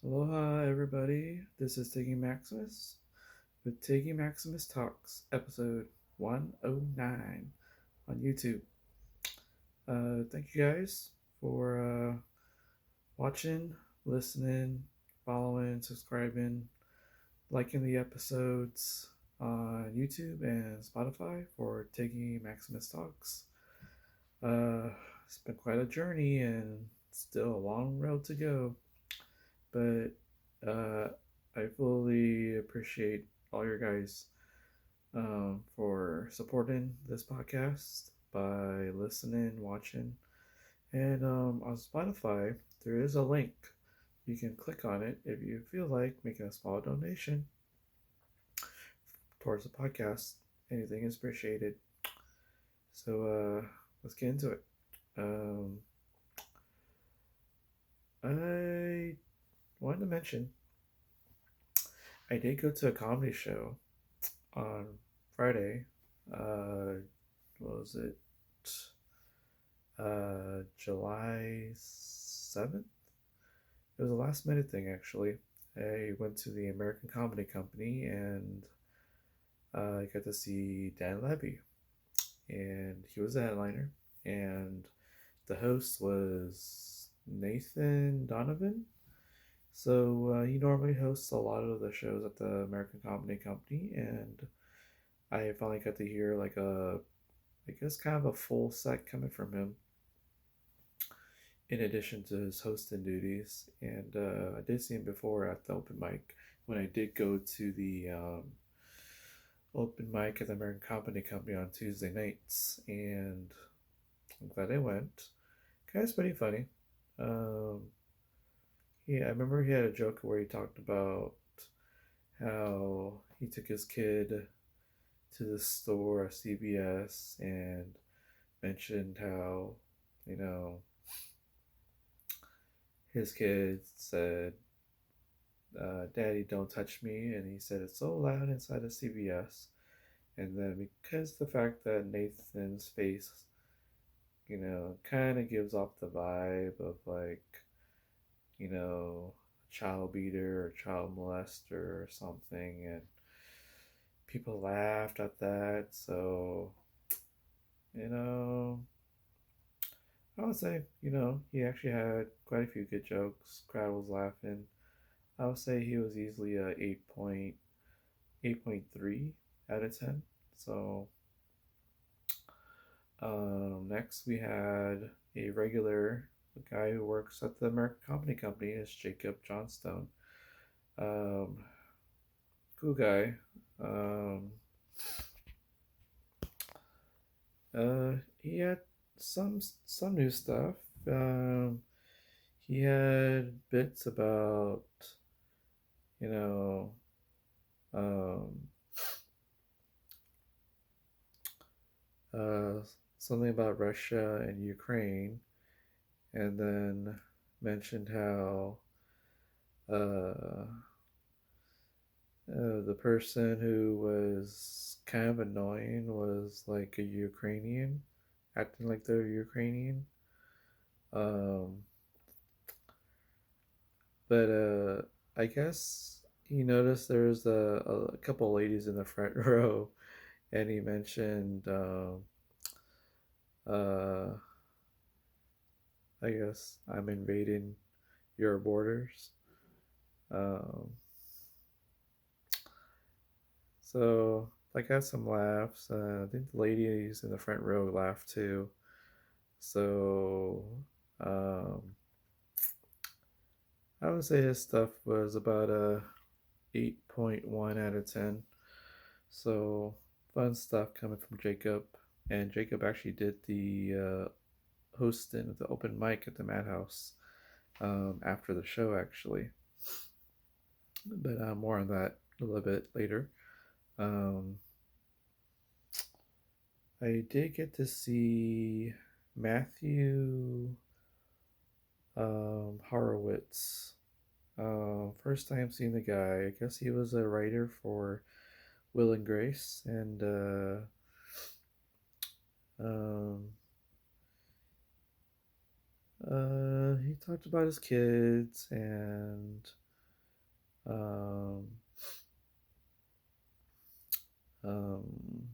Aloha, everybody. This is Tiggy Maximus with Tiggy Maximus Talks, episode 109 on YouTube. Thank you guys for watching, listening, following, subscribing, liking the episodes on YouTube and Spotify for Tiggy Maximus Talks. Uh, it's been quite a journey and still a long road to go, but uh, I fully appreciate all your guys for supporting this podcast by listening, watching, and on Spotify there is a link. You can click on it if you feel like making a small donation towards the podcast. Anything is appreciated. So let's get into it. Um, I wanted to mention I did go to a comedy show on Friday. What was it? July 7th? It was a last minute thing, actually. I went to the American Comedy Company and I got to see Dan Levy. And he was the headliner. And the host was Nathan Donovan. So he normally hosts a lot of the shows at the American Comedy Company. And I finally got to hear I guess, kind of a full set coming from him, in addition to his hosting duties. And I did see him before at the open mic when I did go to the open mic at the American Comedy Company on Tuesday nights, and I'm glad I went. Guy's pretty funny. Um, I remember he had a joke where he talked about how he took his kid to the store, CVS, and mentioned how, you know, his kid said, Daddy, don't touch me. And he said, it's so loud inside of CVS. And then because the fact that Nathan's face, kind of gives off the vibe of a child beater or child molester or something. And people laughed at that. So, you know, I would say, he actually had quite a few good jokes. Crowd was laughing. I would say he was easily a 8.3 out of 10. So next we had a regular guy who works at the American Comedy Company is Jacob Johnstone. Um, cool guy. Um, he had some new stuff. He had bits about you know um, uh, something about Russia and Ukraine, and then mentioned how uh, the person who was kind of annoying was like a Ukrainian, acting like they're Ukrainian. Um, but I guess he noticed there was a couple ladies in the front row, and he mentioned, uh, I guess I'm invading your borders. Um, so I got some laughs. I think the ladies in the front row laughed too. So um, I would say his stuff was about a 8.1 out of 10. So fun stuff coming from Jacob. And Jacob actually did the hosting of the open mic at the Madhouse after the show, actually. But more on that a little bit later. Um, I did get to see Matthew Horowitz. First time seeing the guy. I guess he was a writer for Will and Grace, and um, he talked about his kids, and Um, um,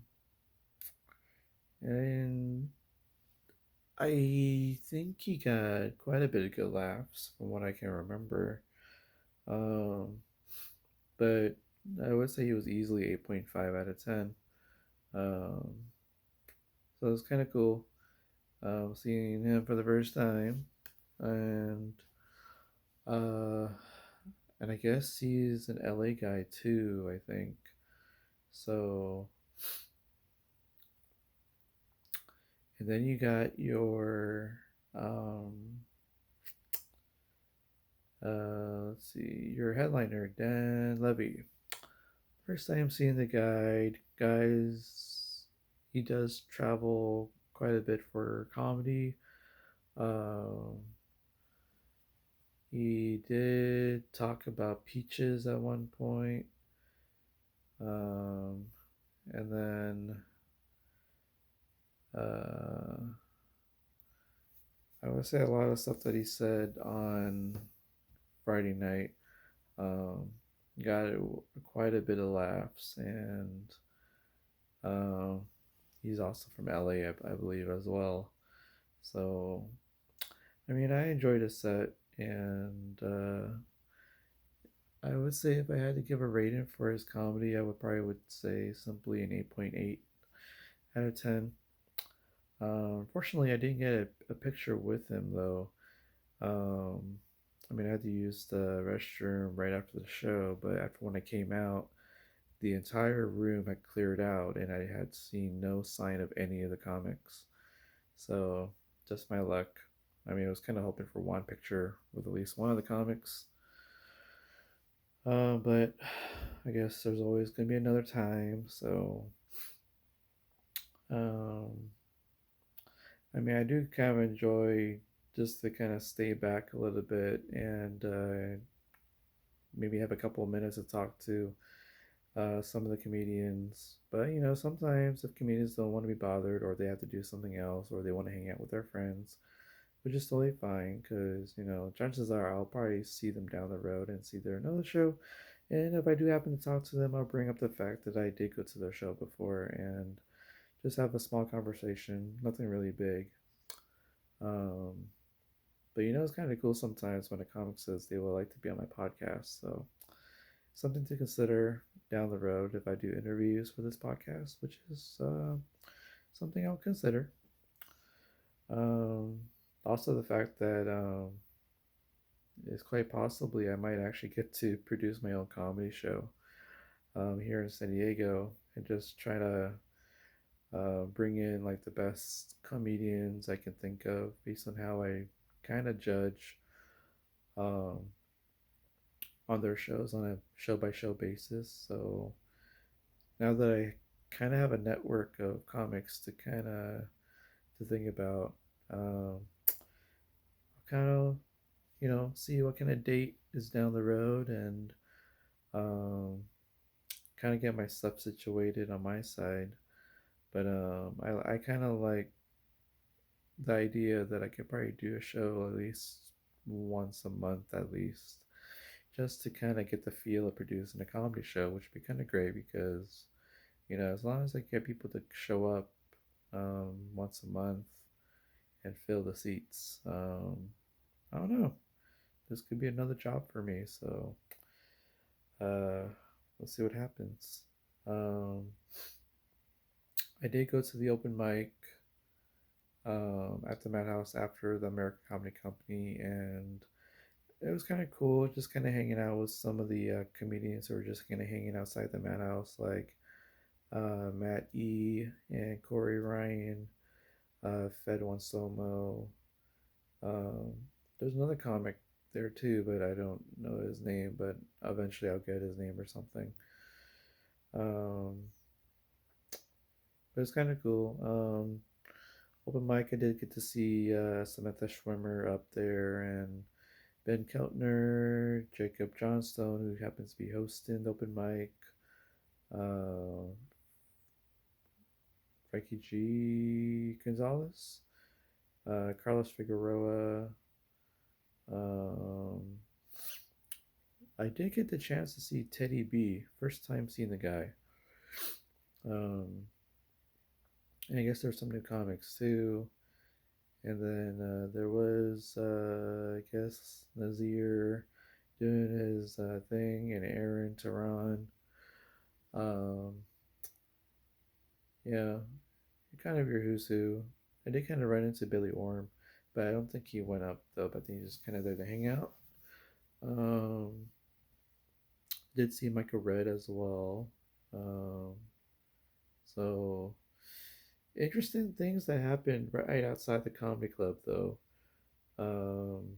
and I think he got quite a bit of good laughs from what I can remember. Um, but I would say he was easily 8.5 out of 10. Um, so it was kind of cool seeing him for the first time. And uh, and I guess he's an LA guy too, I think. So, and then you got your let's see, your headliner, Dan Levy. First time seeing the guide, guys, he does travel quite a bit for comedy. Um, he did talk about peaches at one point. Um, and then uh, I would say a lot of stuff that he said on Friday night um, got quite a bit of laughs, and um, he's also from LA, I believe, as well. So, I mean, I enjoyed his set, and I would say if I had to give a rating for his comedy, I would probably would say simply an 8.8 out of 10. Unfortunately, I didn't get a picture with him though. Um, I mean, I had to use the restroom right after the show, but after when I came out, the entire room had cleared out, and I had seen no sign of any of the comics. So, just my luck. I mean, I was kind of hoping for one picture with at least one of the comics. But I guess there's always going to be another time. So, um, I mean, I do kind of enjoy just to kind of stay back a little bit and maybe have a couple of minutes to talk to some of the comedians. But sometimes if comedians don't want to be bothered, or they have to do something else, or they want to hang out with their friends, which is totally fine because chances are I'll probably see them down the road and see their another show. And if I do happen to talk to them, I'll bring up the fact that I did go to their show before and just have a small conversation. Nothing really big. Um, but it's kind of cool sometimes when a comic says they would like to be on my podcast. So something to consider down the road if I do interviews for this podcast, which is something I'll consider. Um, Also, the fact that it's quite possibly I might actually get to produce my own comedy show here in San Diego and just try to bring in like the best comedians I can think of based on how I kind of judge um, on their shows on a show by show basis. So now that I kind of have a network of comics to kind of to think about, kind of see what kind of date is down the road and um, kind of get my stuff situated on my side. But I kind of like the idea that I could probably do a show at least once a month at least, just to kind of get the feel of producing a comedy show, which would be kind of great because as long as I get people to show up once a month and fill the seats, I don't know. This could be another job for me. So uh, let's see what happens. Um, I did go to the open mic at the Madhouse after the American Comedy Company, and it was kind of cool just kind of hanging out with some of the comedians who were just kind of hanging outside the Madhouse, like Matt E. and Corey Ryan, Fed One Somo. Um, there's another comic there too, but I don't know his name, but eventually I'll get his name or something. Um, but it's kind of cool. Open mic, I did get to see Samantha Schwimmer up there and Ben Keltner, Jacob Johnstone, who happens to be hosting the open mic, uh, Frankie G. Gonzalez, Carlos Figueroa. Um, I did get the chance to see Teddy B. First time seeing the guy. Um, and I guess there's some new comics too. And then there was, I guess, Nazir doing his thing, and Aaron Tehran. Um, yeah, kind of your who's who. I did kind of run into Billy Orm, but I don't think he went up though. But I think he's just kind of there to hang out. Um, did see Michael Red as well. Um, so interesting things that happened right outside the comedy club though. Um,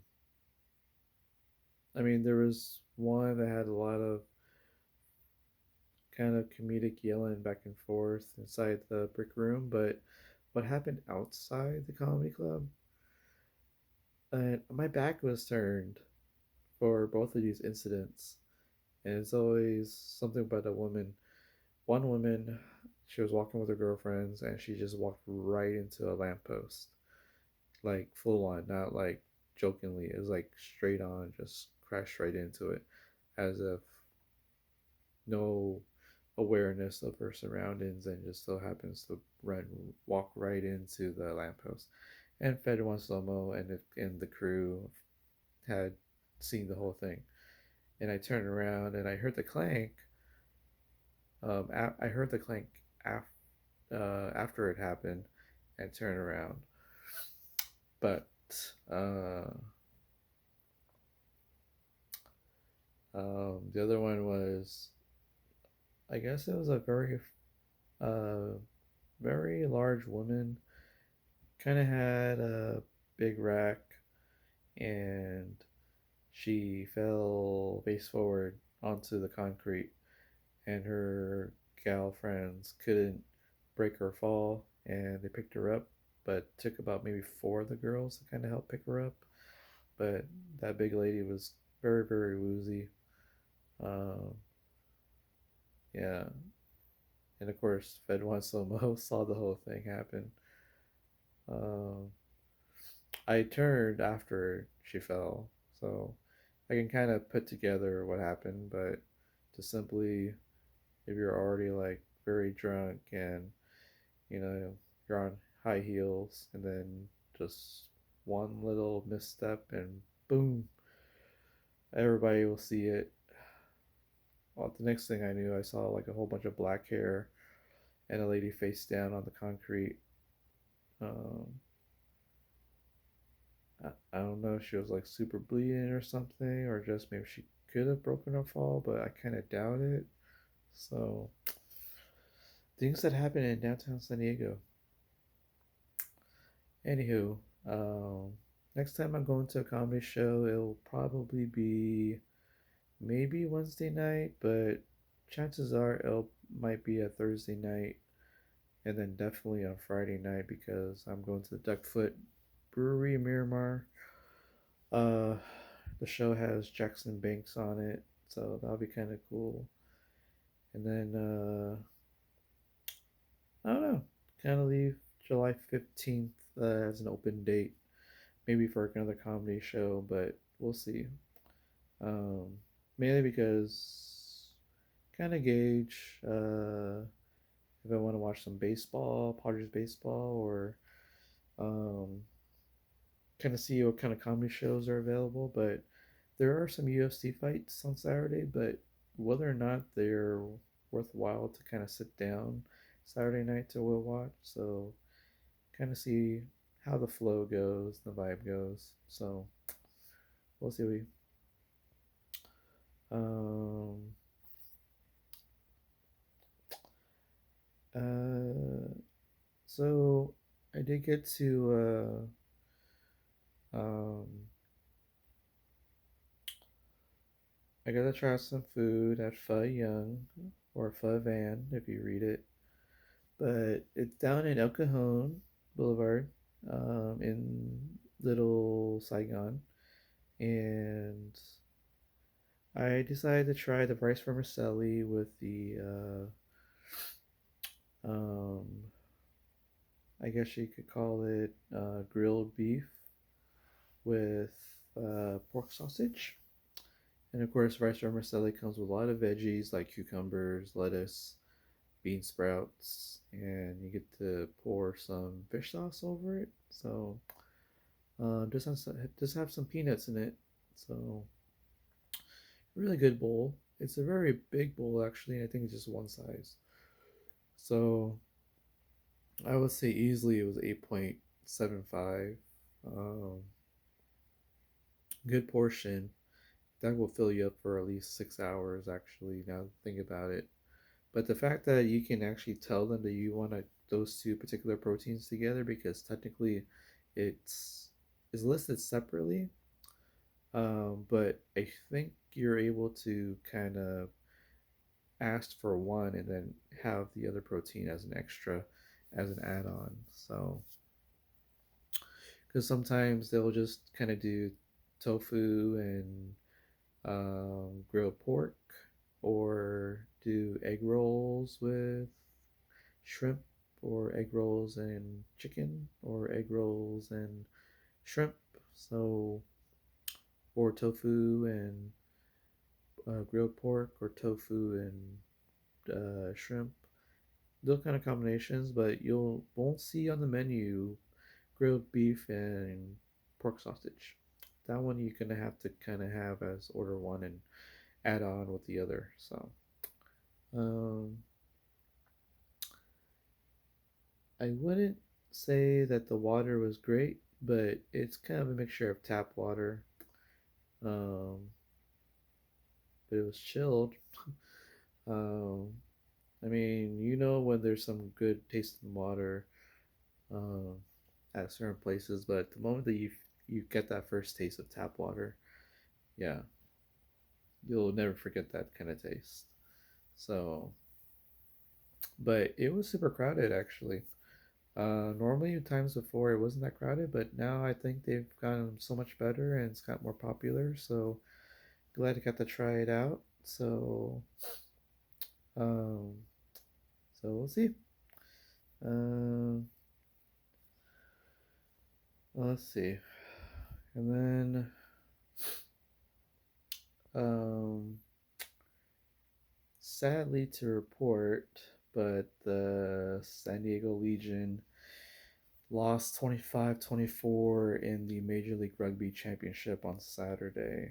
I mean, there was one that had a lot of kind of comedic yelling back and forth inside the brick room, but what happened outside the comedy club? And my back was turned for both of these incidents, and it's always something about a woman. One woman, she was walking with her girlfriends, and she just walked right into a lamppost, like full on, not like jokingly. It was like straight on, just crashed right into it, as if no awareness of her surroundings, and just so happens to walk right into the lamppost. And Fed one slow mo, and the crew had seen the whole thing. And I turned around and I heard the clank. I heard the clank after it happened, and turned around. But uh, the other one was, I guess it was a uh, very large woman. Kind of had a big rack, and she fell face forward onto the concrete, and her gal friends couldn't break her fall, and they picked her up, but took about maybe four of the girls to kind of help pick her up. But that big lady was very, very woozy. Um, yeah, and of course, Fed One Slow Mo saw the whole thing happen. Um, I turned after she fell, so I can kind of put together what happened, but to simply, if you're already like very drunk and you know you're on high heels, and then just one little misstep and boom, everybody will see it. Well, the next thing I knew, I saw like a whole bunch of black hair and a lady face down on the concrete. Um, I don't know if she was like super bleeding or something, or just maybe she could have broken her fall, but I kind of doubt it. So, things that happen in downtown San Diego. Anywho, next time I'm going to a comedy show, it'll probably be maybe Wednesday night, but chances are it might be a Thursday night, and then definitely on Friday night because I'm going to the Duckfoot Brewery in Miramar. Uh, the show has Jackson Banks on it, so that'll be kind of cool. And then I don't know, kind of leave July 15th as an open date, maybe for another comedy show, but we'll see. Um, Mainly because kind of gauge if I want to watch some baseball, Padres baseball, or um, kind of see what kind of comedy shows are available. But there are some UFC fights on Saturday, but whether or not they're worthwhile to kind of sit down Saturday night to will watch, so kind of see how the flow goes, the vibe goes. So we'll see. Um, uh, so I did get to I got to try some food at Pho Young, or Pho Van if you read it. But it's down in El Cajon Boulevard, in Little Saigon. And I decided to try the rice vermicelli with the, um, I guess you could call it grilled beef with pork sausage. And of course, rice vermicelli comes with a lot of veggies like cucumbers, lettuce, bean sprouts, and you get to pour some fish sauce over it. So just have some peanuts in it. So really good bowl. It's a very big bowl actually, and I think it's just one size. So I would say easily it was 8.75. Um, Good portion. That will fill you up for at least 6 hours actually. Now think about it. But the fact that you can actually tell them that you want those two particular proteins together because technically it's listed separately, but I think you're able to kind of ask for one and then have the other protein as an extra, as an add-on. So, because sometimes they'll just kind of do tofu and grilled pork, or do egg rolls with shrimp, or egg rolls and chicken, or egg rolls and shrimp. So, or tofu and grilled pork, or tofu and shrimp. Those kind of combinations, but you'll won't see on the menu grilled beef and pork sausage. That one you're gonna have to kind of have as order one and add on with the other. So, um, I wouldn't say that the water was great, but it's kind of a mixture of tap water. Um, but it was chilled. Um, I mean, when there's some good tasting water um, at certain places, but the moment that you get that first taste of tap water, yeah, you'll never forget that kind of taste. So, but it was super crowded actually. Normally, times before it wasn't that crowded, but now I think they've gotten so much better and it's got more popular. So glad I got to try it out. Um, so we'll see. Um, let's see, and then um, sadly to report, but the San Diego Legion lost 25-24 in the Major League Rugby Championship on Saturday.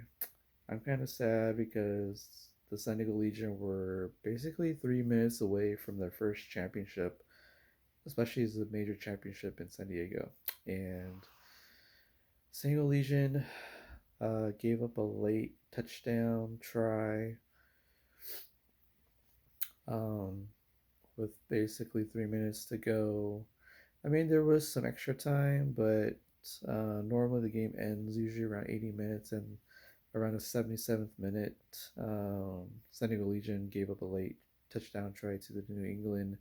I'm kind of sad because the San Diego Legion were basically 3 minutes away from their first championship, especially as a major championship in San Diego. And San Diego Legion gave up a late touchdown try um, with basically 3 minutes to go. I mean, there was some extra time, but normally the game ends usually around 80 minutes, and around the 77th minute, San Diego Legion gave up a late touchdown try to the New England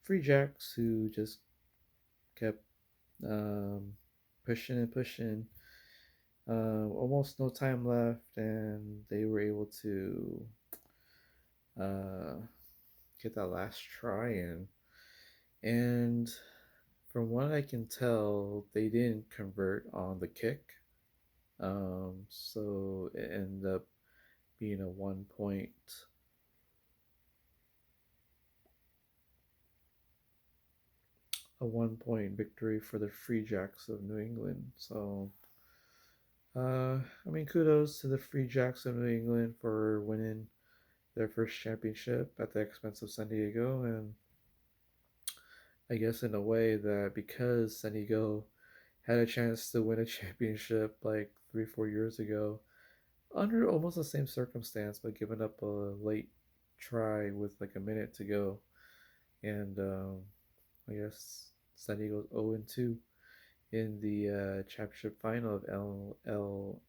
Free Jacks, who just kept um, pushing and pushing. Almost no time left, and they were able to uh, get that last try in. And from what I can tell, they didn't convert on the kick. So it ended up being a 1 point victory for the Free Jacks of New England. So I mean, kudos to the Free Jacks of New England for winning their first championship at the expense of San Diego. And I guess in a way that because San Diego had a chance to win a championship like 3-4 years ago under almost the same circumstance, but giving up a late try with like a minute to go. And I guess San Diego's 0-2 in the championship final of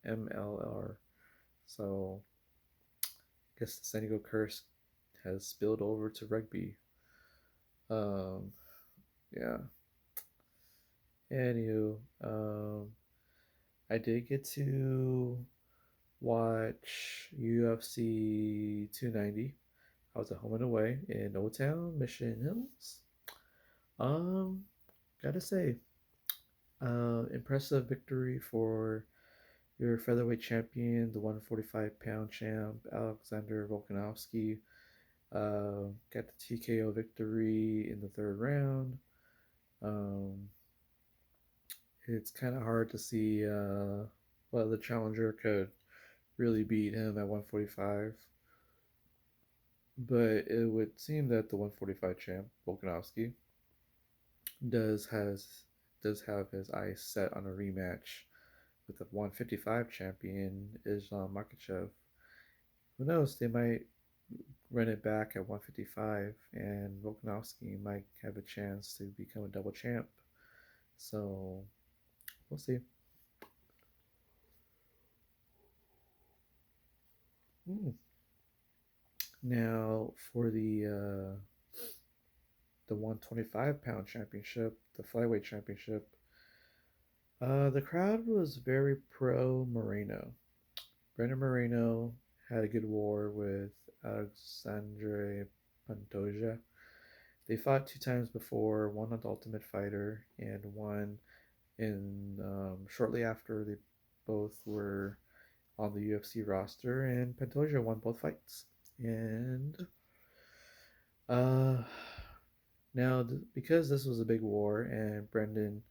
MLR. So I guess the San Diego curse has spilled over to rugby. Um, yeah. Anywho, I did get to watch UFC 290. I was at home and away in O Town, Mission Hills. Gotta say, impressive victory for Your featherweight champion, the 145-pound champ, Alexander Volkanovski, got the TKO victory in the third round. Um, it's kind of hard to see what the challenger could really beat him at 145. But it would seem that the 145 champ, Volkanovski, does has does have his eyes set on a rematch with the 155 champion Islam Makhachev. Who knows? They might run it back at 155, and Volkanovski might have a chance to become a double champ. So we'll see. Hmm. Now for the 125-pound championship, the flyweight championship, the crowd was very pro Moreno. Brandon Moreno had a good war with Alexandre Pantoja. They fought two times before, one on the Ultimate Fighter and one in shortly after they both were on the UFC roster, and Pantoja won both fights. And uh, now, because this was a big war, and Brendan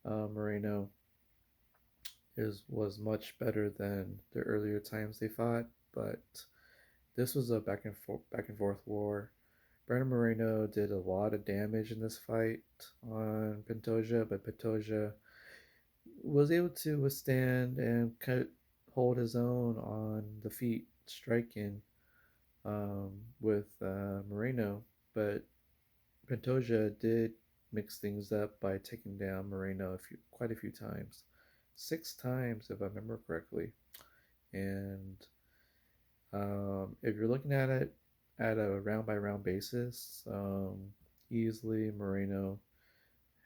Moreno was much better than the earlier times they fought, but this was a back and forth war. Brendan Moreno did a lot of damage in this fight on Pantoja, but Pantoja was able to withstand and hold his own on the feet, striking with Moreno. But Pantoja did mix things up by taking down Moreno quite a few times, 6 times if I remember correctly. And if you're looking at it at a round by round basis, easily Moreno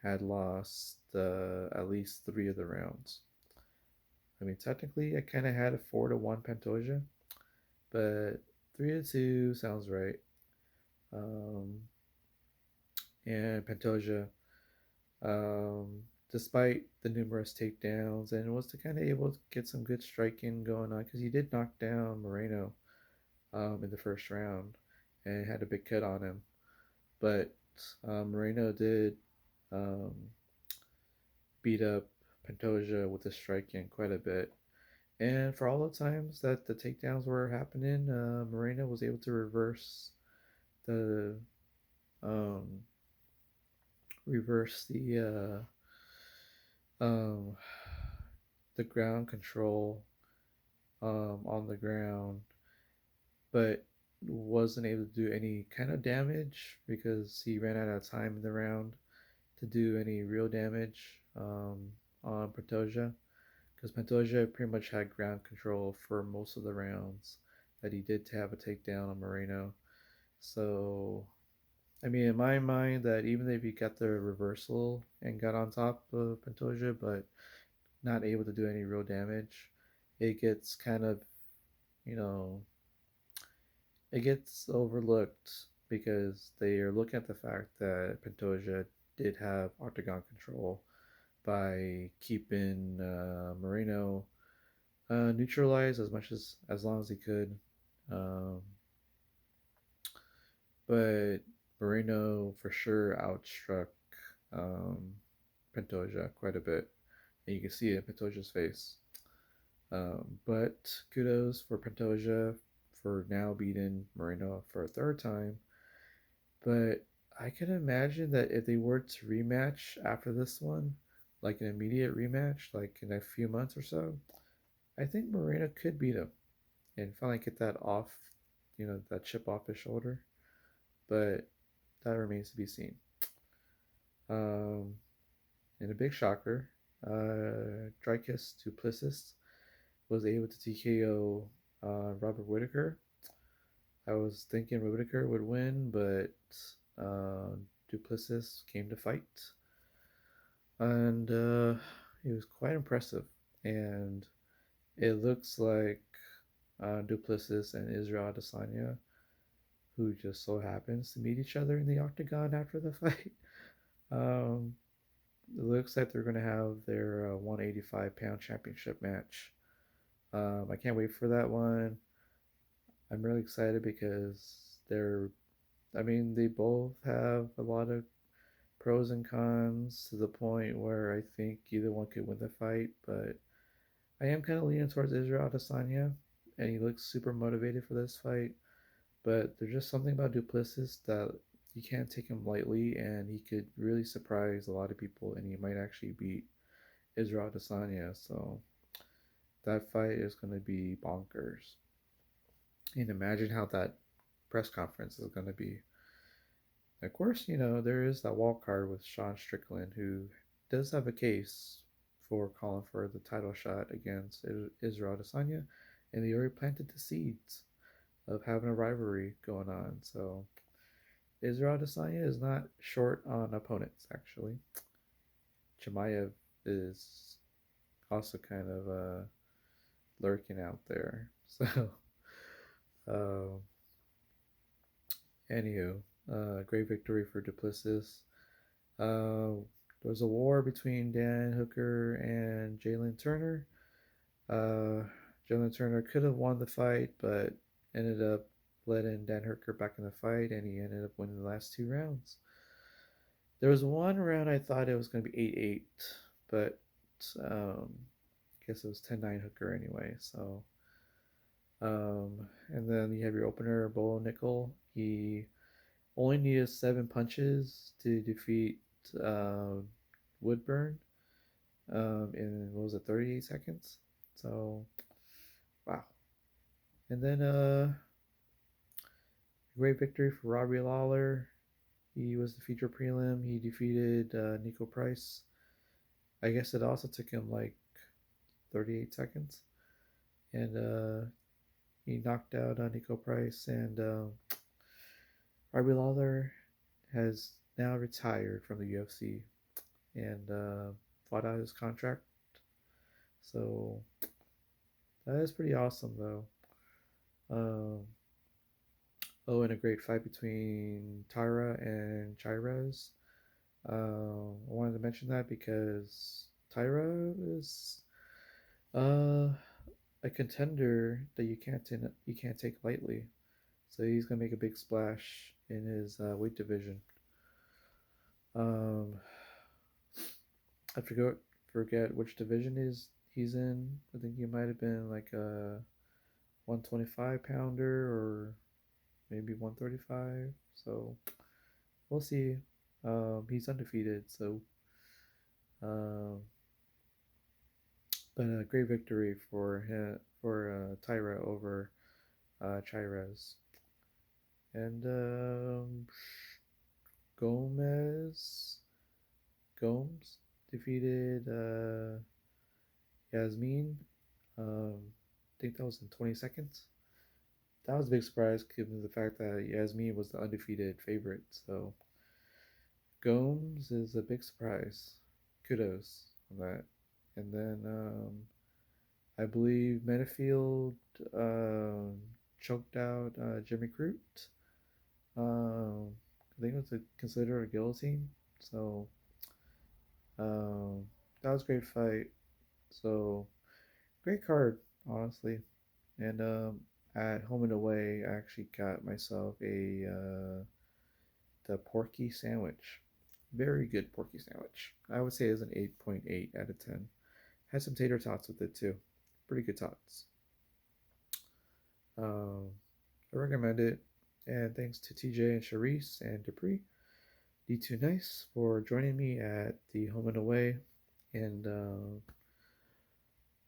had lost at least 3 of the rounds. I mean, technically, I kind of had a 4-1 Pantoja, but 3-2 sounds right. Um, and Pantoja, um, despite the numerous takedowns, and was to kind of able to get some good striking going on because he did knock down Moreno in the first round and had a big cut on him. But Moreno did um, beat up Pantoja with his striking quite a bit. And for all the times that the takedowns were happening, Moreno was able to the um, reverse um, the ground control on the ground, but wasn't able to do any kind of damage because he ran out of time in the round to do any real damage on Pantoja. Because Pantoja pretty much had ground control for most of the rounds that he did have a takedown on Moreno. So, I mean, in my mind, that even if he got the reversal and got on top of Pantoja, but not able to do any real damage, it gets kind of, you know, it gets overlooked because they are looking at the fact that Pantoja did have octagon control by keeping Moreno neutralized as long as he could. Um, but Moreno for sure outstruck um, Pantoja quite a bit, and you can see it in Pantoja's face. But kudos for Pantoja for now beating Moreno for a third time. But I can imagine that if they were to rematch after this one, like an immediate rematch, like in a few months or so, I think Moreno could beat him and finally get that off, that chip off his shoulder. But that remains to be seen. Um, and a big shocker, Dricus Duplessis was able to TKO Robert Whitaker. I was thinking Whitaker would win, but Duplessis came to fight, and he was quite impressive. And it looks like Duplessis and Israel Adesanya, who just so happens to meet each other in the octagon after the fight. Um, it looks like they're going to have their 185-pound championship match. I can't wait for that one. I'm really excited because they both have a lot of pros and cons to the point where I think either one could win the fight, but I am kind of leaning towards Israel Adesanya, and he looks super motivated for this fight. But there's just something about Duplessis that you can't take him lightly, and he could really surprise a lot of people, and he might actually beat Israel Adesanya. So that fight is going to be bonkers. And imagine how that press conference is going to be. Of course, there is that wild card with Sean Strickland, who does have a case for calling for the title shot against Israel Adesanya, and they already planted the seeds of having a rivalry going on. So Israel Adesanya is not short on opponents, actually. Chimaev is also kind of lurking out there. So, uh, anywho, great victory for Duplessis. Uh, there was a war between Dan Hooker and Jalen Turner. Uh, Jalen Turner could have won the fight, but ended up letting Dan Hooker back in the fight, and he ended up winning the last 2 rounds. There was one round I thought it was going to be 8-8, but I guess it was 10-9 Hooker anyway. So, and then you have your opener, Bo Nickel. He only needed 7 punches to defeat uh, Woodburn in, what was it, 38 seconds? So, wow. And then great victory for Robbie Lawler. He was the feature prelim. He defeated Nico Price. I guess it also took him like 38 seconds. And he knocked out Nico Price. And Robbie Lawler has now retired from the UFC and fought out his contract. So that is pretty awesome, though. Um, oh, and a great fight between Tyra and Chirez. I wanted to mention that because Tyra is uh, a contender that you can't take lightly. So he's gonna make a big splash in his weight division. Um, I forget which division he's in. I think he might have been like a 125 pounder or maybe 135. So we'll see. He's undefeated, so um, but a great victory for him, for Tyra over Chirez. And Gomez Gomes defeated Yasmin. I think that was in 20 seconds. That was a big surprise given the fact that Yasmin was the undefeated favorite. So Gomes is a big surprise. Kudos on that. And then I believe Metafield choked out Jimmy Crute. I think it was considered a guillotine. So that was a great fight. So great card, honestly. And at home and away, I actually got myself a the porky sandwich. Very good porky sandwich. I would say it's an 8.8 out of 10. Had some tater tots with it too. Pretty good tots. Um, I recommend it. And thanks to TJ and Charisse and Dupree, D2 Nice, for joining me at the home and away. And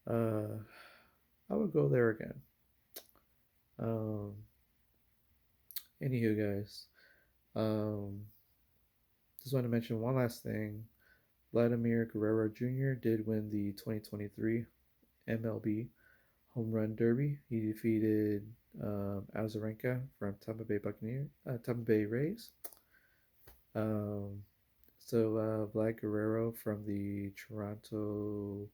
I would go there again. Um, Anywho, guys, um, just want to mention one last thing. Vladimir Guerrero Jr. did win the 2023 MLB Home Run Derby. He defeated Azarenka from Tampa Bay Rays. Um, Vlad Guerrero from the Toronto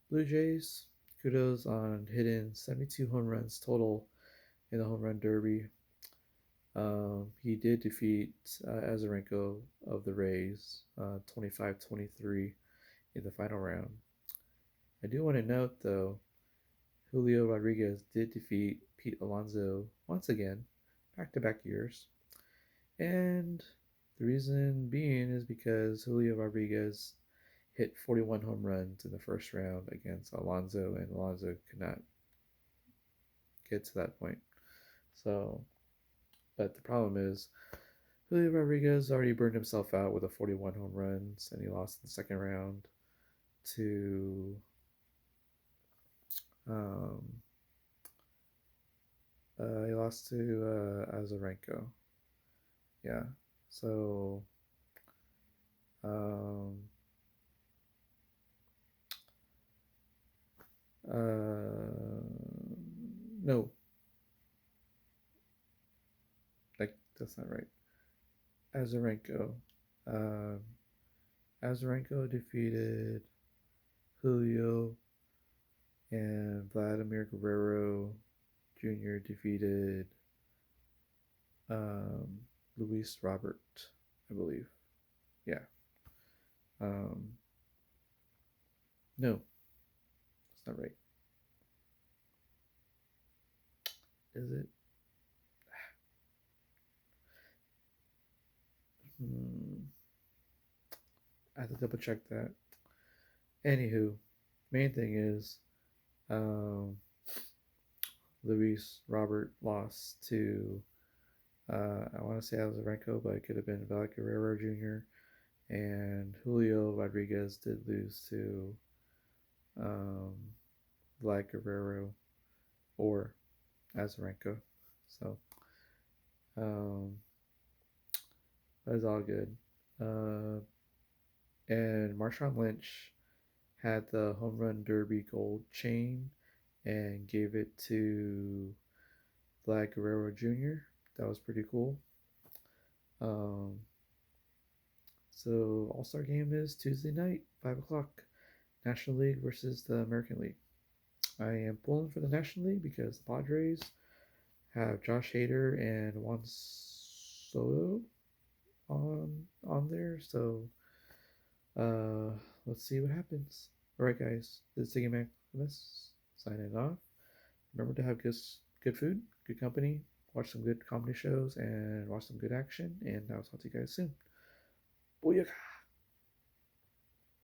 Blue Jays. Kudos on hitting 72 home runs total in the Home Run Derby. He did defeat Azarenko of the Rays 25-23 in the final round. I do want to note, though, Julio Rodriguez did defeat Pete Alonso once again, back to back years. And the reason being is because Julio Rodriguez hit 41 home runs in the first round against Alonso, and Alonso could not get to that point. So, but the problem is Julio Rodriguez already burned himself out with a 41 home runs, and he lost in the second round to um, he lost to Azarenko. Yeah. So um, uh, no, like that's not right. Azarenko. Um, Azarenko defeated Julio, and Vladimir Guerrero Jr. defeated um, Luis Robert, I believe. Yeah. Um, no, that's not right. Is it? Hmm, I have to double check that. Anywho, main thing is um, Luis Robert lost to I want to say Azarenko, but it could have been Val Guerrero Jr. And Julio Rodriguez did lose to um, Vlad Guerrero or Azarenko. So um, that is all good. Uh, and Marshawn Lynch had the home run derby gold chain and gave it to Vlad Guerrero Jr. That was pretty cool. Um, so All Star game is Tuesday night, 5 o'clock. National League versus the American League. I am pulling for the National League because the Padres have Josh Hader and Juan Soto on there. So let's see what happens. All right, guys. This is Tiggy Maximus signing off. Remember to have good food, good company, watch some good comedy shows, and watch some good action. And I'll talk to you guys soon. Booyaka!